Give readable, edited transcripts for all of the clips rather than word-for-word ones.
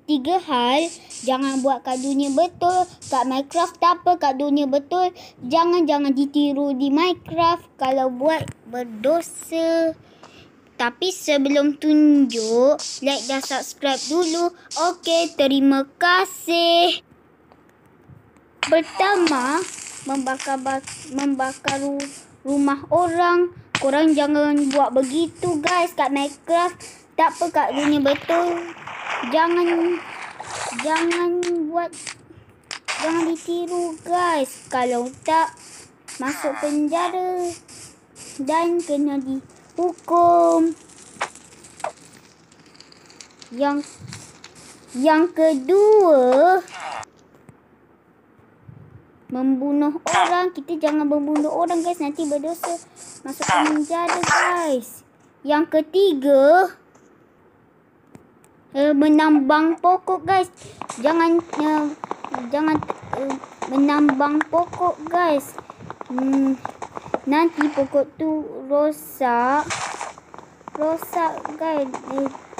3 hal jangan buat kat dunia betul. Kat Minecraft tak apa, kat dunia betul jangan ditiru di Minecraft. Kalau buat berdosa. Tapi sebelum tunjuk, like dan subscribe dulu. Okey, terima kasih. Pertama, membakar rumah orang. Korang jangan buat begitu guys kat Minecraft. Tak apa kat dunia betul. Jangan buat, jangan ditiru guys. Kalau tak, masuk penjara dan kena dihukum. Yang kedua, membunuh orang. Kita jangan membunuh orang guys, nanti berdosa, masuk penjara guys. Yang ketiga, menambang pokok guys. Jangan menambang pokok guys. Nanti pokok tu rosak guys.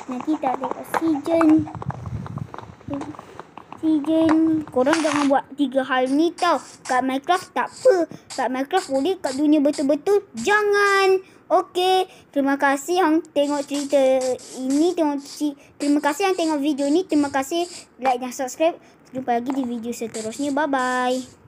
Nanti tak ada oksigen. Korang jangan buat 3 hal ni tau. Kat Minecraft tak apa. Kat Minecraft boleh, kat dunia betul-betul jangan. Okey, terima kasih yang tengok cerita ini. Terima kasih yang tengok video ni. Terima kasih like dan subscribe. Jumpa lagi di video seterusnya. Bye bye.